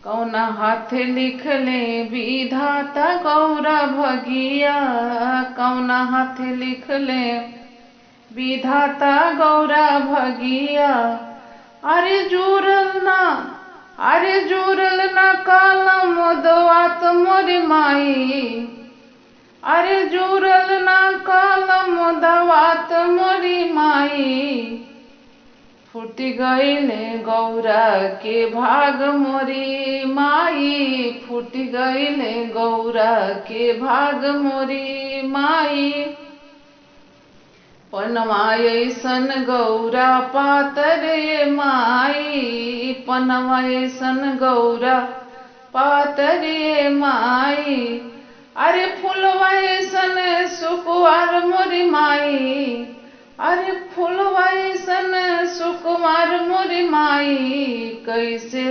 कौना हाथे लिखले विधाता गौरा भगिया, कौना हाथे लिखले विधाता गौरा भगिया। अरे जुरल ना कलम दोआत मोरी माई, अरे जुरल ना कलम दवात मोरी माई। फूट गईले गौरा के भाग मोरी माई, फूट गईले गौरा के भाग मोरी माई। पनवा अइसन गौरा पातर ये माई, पनवा अइसन गौरा पातर ये माई। अरे फूलवा अइसन सुकुवार मोरी माई, अरे फूलवा अइसन सुकुमार मोरी माई। कैसे